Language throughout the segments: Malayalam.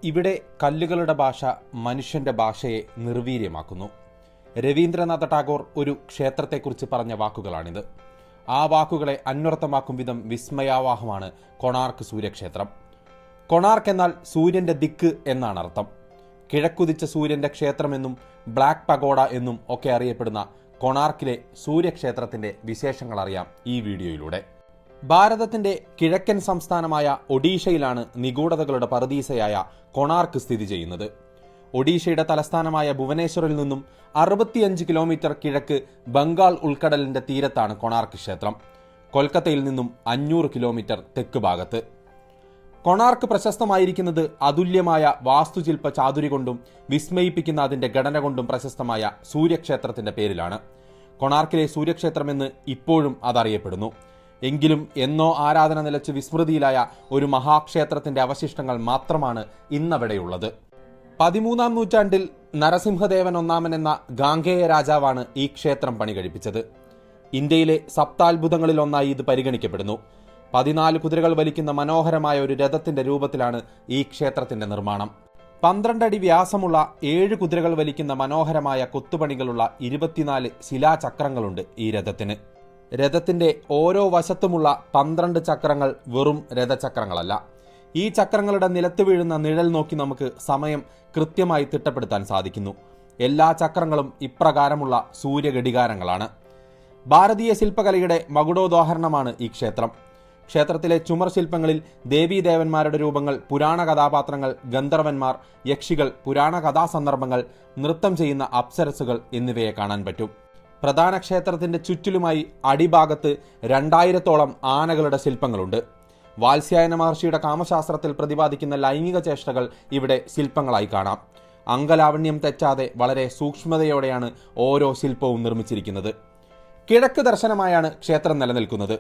ഇവിടെ കല്ലുകളുടെ ഭാഷ മനുഷ്യന്റെ ഭാഷയെ നിർവീര്യമാക്കുന്നു. രവീന്ദ്രനാഥ ടാഗോർ ഒരു ക്ഷേത്രത്തെക്കുറിച്ച് പറഞ്ഞ വാക്കുകളാണിത്. ആ വാക്കുകളെ അന്വർത്ഥമാക്കും വിധം വിസ്മയാവാഹമാണ് കൊണാർക്ക് സൂര്യക്ഷേത്രം. കൊണാർക്ക് എന്നാൽ സൂര്യന്റെ ദിക്ക് എന്നാണ് അർത്ഥം. കിഴക്കുദിച്ച സൂര്യന്റെ ക്ഷേത്രമെന്നും ബ്ലാക്ക് പഗോഡ എന്നും ഒക്കെ അറിയപ്പെടുന്ന കൊണാർക്കിലെ സൂര്യക്ഷേത്രത്തിന്റെ വിശേഷങ്ങൾ അറിയാം ഈ വീഡിയോയിലൂടെ. ഭാരതത്തിന്റെ കിഴക്കൻ സംസ്ഥാനമായ ഒഡീഷയിലാണ് നിഗൂഢതകളുടെ പറുദീസയായ കൊണാർക്ക് സ്ഥിതി ചെയ്യുന്നത്. ഒഡീഷയുടെ തലസ്ഥാനമായ ഭുവനേശ്വറിൽ നിന്നും 65 കിലോമീറ്റർ കിഴക്ക് ബംഗാൾ ഉൾക്കടലിന്റെ തീരത്താണ് കൊണാർക്ക് ക്ഷേത്രം. കൊൽക്കത്തയിൽ നിന്നും 500 കിലോമീറ്റർ തെക്ക് ഭാഗത്ത്. കൊണാർക്ക് പ്രശസ്തമായിരിക്കുന്നത് അതുല്യമായ വാസ്തുശില്പ ചാതുരി കൊണ്ടും വിസ്മയിപ്പിക്കുന്ന അതിന്റെ ഘടന കൊണ്ടും പ്രശസ്തമായ സൂര്യക്ഷേത്രത്തിന്റെ പേരിലാണ്. കൊണാർക്കിലെ സൂര്യക്ഷേത്രമെന്ന് ഇപ്പോഴും അതറിയപ്പെടുന്നു. എങ്കിലും എന്നോ ആരാധന നിലച്ച് വിസ്മൃതിയിലായ ഒരു മഹാക്ഷേത്രത്തിന്റെ അവശിഷ്ടങ്ങൾ മാത്രമാണ് ഇന്നവിടെയുള്ളത്. 13-ാം നൂറ്റാണ്ടിൽ നരസിംഹദേവൻ ഒന്നാമൻ എന്ന ഗാംഗേയ രാജാവാണ് ഈ ക്ഷേത്രം പണി കഴിപ്പിച്ചത്. ഇന്ത്യയിലെ സപ്താത്ഭുതങ്ങളിൽ ഒന്നായി ഇത് പരിഗണിക്കപ്പെടുന്നു. 14 കുതിരകൾ വലിക്കുന്ന മനോഹരമായ ഒരു രഥത്തിന്റെ രൂപത്തിലാണ് ഈ ക്ഷേത്രത്തിന്റെ നിർമ്മാണം. 12 അടി വ്യാസമുള്ള 7 കുതിരകൾ വലിക്കുന്ന മനോഹരമായ കൊത്തുപണികളുള്ള 24 ശിലാചക്രങ്ങളുണ്ട് ഈ രഥത്തിന്. രഥത്തിന്റെ ഓരോ വശത്തുമുള്ള 12 ചക്രങ്ങൾ വെറും രഥചക്രങ്ങളല്ല. ഈ ചക്രങ്ങളുടെ നിലത്ത് വീഴുന്ന നിഴൽ നോക്കി നമുക്ക് സമയം കൃത്യമായി തിട്ടപ്പെടുത്താൻ സാധിക്കുന്നു. എല്ലാ ചക്രങ്ങളും ഇപ്രകാരമുള്ള സൂര്യഘടികാരങ്ങളാണ്. ഭാരതീയ ശില്പകലയുടെ മകുടോദാഹരണമാണ് ഈ ക്ഷേത്രം. ക്ഷേത്രത്തിലെ ചുമർ ശില്പങ്ങളിൽ ദേവീദേവന്മാരുടെ രൂപങ്ങൾ, പുരാണ കഥാപാത്രങ്ങൾ, ഗന്ധർവന്മാർ, യക്ഷികൾ, പുരാണ കഥാസന്ദർഭങ്ങൾ, നൃത്തം ചെയ്യുന്ന അപ്സരസുകൾ എന്നിവയെ കാണാൻ പറ്റും. പ്രധാന ക്ഷേത്രത്തിന്റെ ചുറ്റിലുമായി അടിഭാഗത്ത് 2000-ഓളം ആനകളുടെ ശില്പങ്ങളുണ്ട്. വാത്സ്യായന മഹർഷിയുടെ കാമശാസ്ത്രത്തിൽ പ്രതിപാദിക്കുന്ന ലൈംഗിക ചേഷ്ടകൾ ഇവിടെ ശില്പങ്ങളായി കാണാം. അംഗലാവണ്യം തെറ്റാതെ വളരെ സൂക്ഷ്മതയോടെയാണ് ഓരോ ശില്പവും നിർമ്മിച്ചിരിക്കുന്നത്. കിഴക്ക് ദർശനമായാണ് ക്ഷേത്രം നിലനിൽക്കുന്നത്.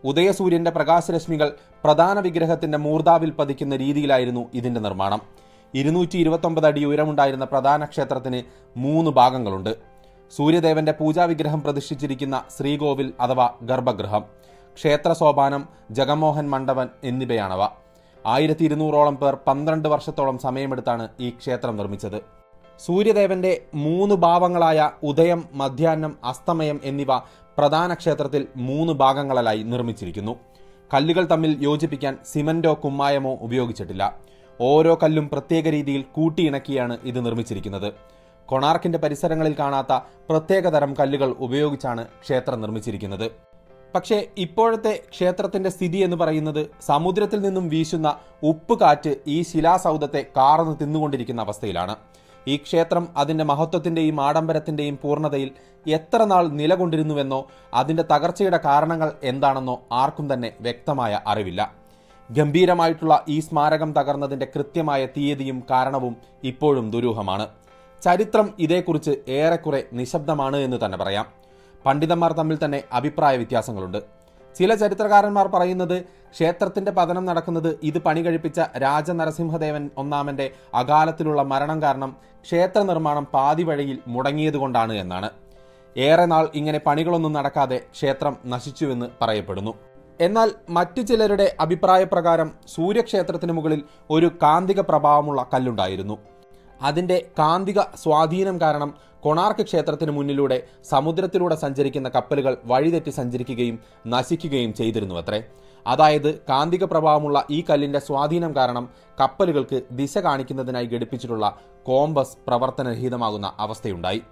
ഉദയസൂര്യന്റെ പ്രകാശരശ്മികൾ പ്രധാന വിഗ്രഹത്തിന്റെ മൂർധാവിൽ പതിക്കുന്ന രീതിയിലായിരുന്നു ഇതിന്റെ നിർമ്മാണം. 229 അടി ഉയരമുണ്ടായിരുന്ന പ്രധാന ക്ഷേത്രത്തിന് 3 ഭാഗങ്ങളുണ്ട്. സൂര്യദേവന്റെ പൂജാവിഗ്രഹം പ്രതിഷ്ഠിച്ചിരിക്കുന്ന ശ്രീകോവിൽ അഥവാ ഗർഭഗൃഹം, ക്ഷേത്ര സോപാനം, ജഗമോഹൻ മണ്ഡപൻ എന്നിവയാണവ. 1200-ഓളം പേർ 12 വർഷത്തോളം സമയമെടുത്താണ് ഈ ക്ഷേത്രം നിർമ്മിച്ചത്. സൂര്യദേവന്റെ 3 ഭാവങ്ങളായ ഉദയം, മധ്യാഹ്നം, അസ്തമയം എന്നിവ പ്രധാന ക്ഷേത്രത്തിൽ 3 ഭാഗങ്ങളിലായി നിർമ്മിച്ചിരിക്കുന്നു. കല്ലുകൾ തമ്മിൽ യോജിപ്പിക്കാൻ സിമന്റോ കുമ്മായമോ ഉപയോഗിച്ചിട്ടില്ല. ഓരോ കല്ലും പ്രത്യേക രീതിയിൽ കൂട്ടിയിണക്കിയാണ് ഇത് നിർമ്മിച്ചിരിക്കുന്നത്. കൊണാർക്കിന്റെ പരിസരങ്ങളിൽ കാണാത്ത പ്രത്യേകതരം കല്ലുകൾ ഉപയോഗിച്ചാണ് ക്ഷേത്രം നിർമ്മിച്ചിരിക്കുന്നത്. പക്ഷേ ഇപ്പോഴത്തെ ക്ഷേത്രത്തിന്റെ സ്ഥിതി എന്ന് പറയുന്നത് സമുദ്രത്തിൽ നിന്നും വീശുന്ന ഉപ്പ് കാറ്റ് ഈ ശിലാസൗധത്തെ കാർന്ന് തിന്നുകൊണ്ടിരിക്കുന്ന അവസ്ഥയിലാണ്. ഈ ക്ഷേത്രം അതിന്റെ മഹത്വത്തിന്റെയും ആഡംബരത്തിന്റെയും പൂർണ്ണതയിൽ എത്ര നാൾ നിലകൊണ്ടിരുന്നുവെന്നോ അതിന്റെ തകർച്ചയുടെ കാരണങ്ങൾ എന്താണെന്നോ ആർക്കും തന്നെ വ്യക്തമായ അറിവില്ല. ഗംഭീരമായിട്ടുള്ള ഈ സ്മാരകം തകർന്നതിന്റെ കൃത്യമായ തീയതിയും കാരണവും ഇപ്പോഴും ദുരൂഹമാണ്. ചരിത്രം ഇതേക്കുറിച്ച് ഏറെക്കുറെ നിശബ്ദമാണ് എന്ന് തന്നെ പറയാം. പണ്ഡിതന്മാർ തമ്മിൽ തന്നെ അഭിപ്രായ വ്യത്യാസങ്ങളുണ്ട്. ചില ചരിത്രകാരന്മാർ പറയുന്നത് ക്ഷേത്രത്തിന്റെ പതനം നടക്കുന്നത് ഇത് പണി കഴിപ്പിച്ച രാജനരസിംഹദേവൻ ഒന്നാമന്റെ അകാലത്തിലുള്ള മരണം കാരണം ക്ഷേത്ര നിർമ്മാണം പാതി വഴിയിൽ മുടങ്ങിയതുകൊണ്ടാണ് എന്നാണ്. ഏറെ നാൾ ഇങ്ങനെ പണികളൊന്നും നടക്കാതെ ക്ഷേത്രം നശിച്ചുവെന്ന് പറയപ്പെടുന്നു. എന്നാൽ മറ്റു ചിലരുടെ അഭിപ്രായപ്രകാരം സൂര്യക്ഷേത്രത്തിന് മുകളിൽ ഒരു കാന്തിക പ്രഭാവമുള്ള കല്ലുണ്ടായിരുന്നു. അതിന്റെ കാന്തിക സ്വാധീനം കാരണം കൊണാർക്ക് ക്ഷേത്രത്തിന് മുന്നിലൂടെ സമുദ്രത്തിലൂടെ സഞ്ചരിക്കുന്ന കപ്പലുകൾ വഴിതെറ്റി സഞ്ചരിക്കുകയും നശിക്കുകയും ചെയ്തിരുന്നുവത്രേ. അതായത് കാന്തിക പ്രഭാവമുള്ള ഈ കല്ലിന്റെ സ്വാധീനം കാരണം കപ്പലുകൾക്ക് ദിശ കാണിക്കുന്നതിനായി ഘടിപ്പിച്ചിട്ടുള്ള കോമ്പസ് പ്രവർത്തനരഹിതമാകുന്ന അവസ്ഥയുണ്ടായി.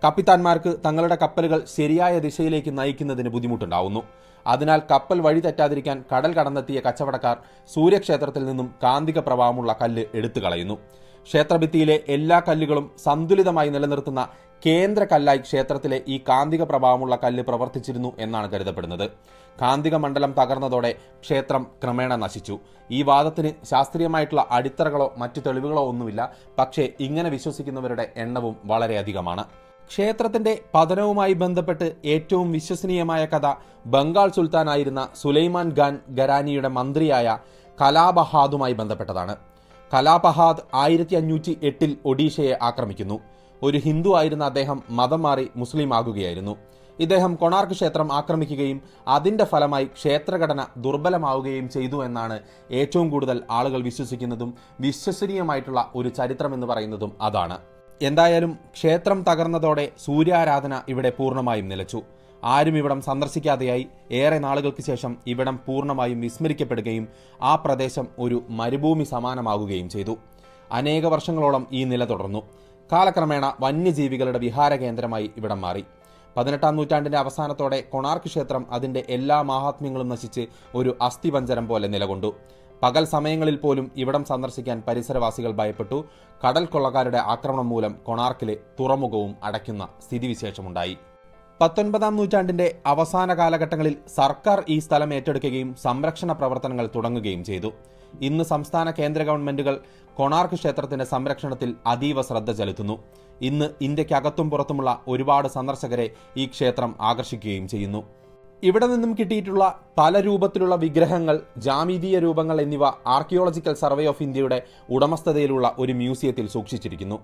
കപ്പിത്താന്മാർക്ക് തങ്ങളുടെ കപ്പലുകൾ ശരിയായ ദിശയിലേക്ക് നയിക്കുന്നതിന് ബുദ്ധിമുട്ടുണ്ടാവുന്നു. അതിനാൽ കപ്പൽ വഴി തെറ്റാതിരിക്കാൻ കടൽ കടന്നെത്തിയ കച്ചവടക്കാർ സൂര്യക്ഷേത്രത്തിൽ നിന്നും കാന്തിക പ്രഭാവമുള്ള കല്ല് എടുത്തു കളയുന്നു. ക്ഷേത്രഭിത്തിയിലെ എല്ലാ കല്ലുകളും സന്തുലിതമായി നിലനിർത്തുന്ന കേന്ദ്ര കല്ലായി ക്ഷേത്രത്തിലെ ഈ കാന്തിക പ്രഭാവമുള്ള കല്ല് പ്രവർത്തിച്ചിരുന്നു എന്നാണ് കരുതപ്പെടുന്നത്. കാന്തിക മണ്ഡലം തകർന്നതോടെ ക്ഷേത്രം ക്രമേണ നശിച്ചു. ഈ വാദത്തിന് ശാസ്ത്രീയമായിട്ടുള്ള അടിത്തറകളോ മറ്റു തെളിവുകളോ ഒന്നുമില്ല. പക്ഷേ ഇങ്ങനെ വിശ്വസിക്കുന്നവരുടെ എണ്ണവും വളരെയധികമാണ്. ക്ഷേത്രത്തിന്റെ പതനവുമായി ബന്ധപ്പെട്ട് ഏറ്റവും വിശ്വസനീയമായ കഥ ബംഗാൾ സുൽത്താനായിരുന്ന സുലൈമാൻ ഖാൻ ഖരാനിയുടെ മന്ത്രിയായ കലാബഹാദുമായി ബന്ധപ്പെട്ടതാണ്. കലാബഹാദ് 1508-ൽ ഒഡീഷയെ ആക്രമിക്കുന്നു. ഒരു ഹിന്ദു ആയിരുന്ന അദ്ദേഹം മതം മാറി മുസ്ലിം ആകുകയായിരുന്നു. ഇദ്ദേഹം കൊണാർക്ക് ക്ഷേത്രം ആക്രമിക്കുകയും അതിന്റെ ഫലമായി ക്ഷേത്രഘടന ദുർബലമാവുകയും ചെയ്തു എന്നാണ് ഏറ്റവും കൂടുതൽ ആളുകൾ വിശ്വസിക്കുന്നതും വിശ്വസനീയമായിട്ടുള്ള ഒരു ചരിത്രം എന്ന് പറയുന്നതും അതാണ്. എന്തായാലും ക്ഷേത്രം തകർന്നതോടെ സൂര്യാരാധന ഇവിടെ പൂർണ്ണമായും നിലച്ചു. ആരും ഇവിടം സന്ദർശിക്കാതെയായി. ഏറെ നാളുകൾക്ക് ശേഷം ഇവിടം പൂർണ്ണമായും വിസ്മരിക്കപ്പെടുകയും ആ പ്രദേശം ഒരു മരുഭൂമി സമാനമാകുകയും ചെയ്തു. അനേക വർഷങ്ങളോളം ഈ നില തുടർന്നു. കാലക്രമേണ വന്യജീവികളുടെ വിഹാര കേന്ദ്രമായി ഇവിടം മാറി. 18-ാം നൂറ്റാണ്ടിന്റെ അവസാനത്തോടെ കൊണാർക്ക് ക്ഷേത്രം അതിന്റെ എല്ലാ മാഹാത്മ്യങ്ങളും നശിച്ച് ഒരു അസ്ഥിപഞ്ജരം പോലെ നിലകൊണ്ടു. പകൽ സമയങ്ങളിൽ പോലും ഇവിടം സന്ദർശിക്കാൻ പരിസരവാസികൾ ഭയപ്പെട്ടു. കടൽ കൊള്ളക്കാരുടെ ആക്രമണം മൂലം കൊണാർക്കിലെ തുറമുഖവും അടയ്ക്കുന്ന സ്ഥിതിവിശേഷമുണ്ടായി. 19-ാം നൂറ്റാണ്ടിന്റെ അവസാന കാലഘട്ടങ്ങളിൽ സർക്കാർ ഈ സ്ഥലം ഏറ്റെടുക്കുകയും സംരക്ഷണ പ്രവർത്തനങ്ങൾ തുടങ്ങുകയും ചെയ്തു. ഇന്ന് സംസ്ഥാന കേന്ദ്ര ഗവൺമെന്റുകൾ കൊണാർക്ക് ക്ഷേത്രത്തിന്റെ സംരക്ഷണത്തിൽ അതീവ ശ്രദ്ധ ചെലുത്തുന്നു. ഇന്ന് ഇന്ത്യക്കകത്തും പുറത്തുമുള്ള ഒരുപാട് സന്ദർശകരെ ഈ ക്ഷേത്രം ആകർഷിക്കുകയും ചെയ്യുന്നു. ഇവിടെ നിന്നും കിട്ടിയിട്ടുള്ള പല രൂപത്തിലുള്ള വിഗ്രഹങ്ങൾ, ജാമിതീയ രൂപങ്ങൾ എന്നിവ ആർക്കിയോളജിക്കൽ സർവേ ഓഫ് ഇന്ത്യയുടെ ഉടമസ്ഥതയിലുള്ള ഒരു മ്യൂസിയത്തിൽ സൂക്ഷിച്ചിരിക്കുന്നു.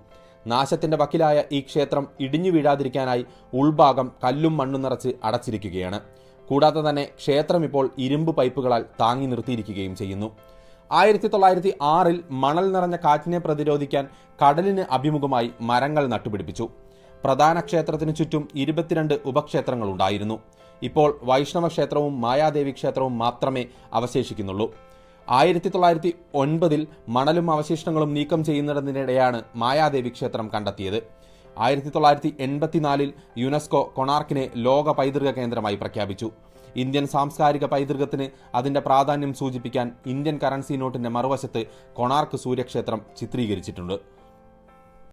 നാശത്തിന്റെ വക്കിലായ ഈ ക്ഷേത്രം ഇടിഞ്ഞു വീഴാതിരിക്കാനായി ഉൾഭാഗം കല്ലും മണ്ണും നിറച്ച് അടച്ചിരിക്കുകയാണ്. കൂടാതെ തന്നെ ക്ഷേത്രം ഇപ്പോൾ ഇരുമ്പ് പൈപ്പുകളാൽ താങ്ങി നിർത്തിയിരിക്കുകയും ചെയ്യുന്നു. 1906 മണൽ നിറഞ്ഞ കാറ്റിനെ പ്രതിരോധിക്കാൻ കടലിന് അഭിമുഖമായി മരങ്ങൾ നട്ടുപിടിപ്പിച്ചു. പ്രധാന ക്ഷേത്രത്തിനു ചുറ്റും 22 ഉപക്ഷേത്രങ്ങൾ ഉണ്ടായിരുന്നു. ഇപ്പോൾ വൈഷ്ണവ ക്ഷേത്രവും മായാദേവി ക്ഷേത്രവും മാത്രമേ അവശേഷിക്കുന്നുള്ളൂ. 1909 മണലും അവശിഷ്ടങ്ങളും നീക്കം ചെയ്യുന്നതിനിടെയാണ് മായാദേവി ക്ഷേത്രം കണ്ടെത്തിയത്. 1984 യുനെസ്കോ കൊണാർക്കിനെ ലോക പൈതൃക കേന്ദ്രമായി പ്രഖ്യാപിച്ചു. ഇന്ത്യൻ സാംസ്കാരിക പൈതൃകത്തിന് അതിന്റെ പ്രാധാന്യം സൂചിപ്പിക്കാൻ ഇന്ത്യൻ കറൻസി നോട്ടിന്റെ മറുവശത്ത് കൊണാർക്ക് സൂര്യക്ഷേത്രം ചിത്രീകരിച്ചിട്ടുണ്ട്.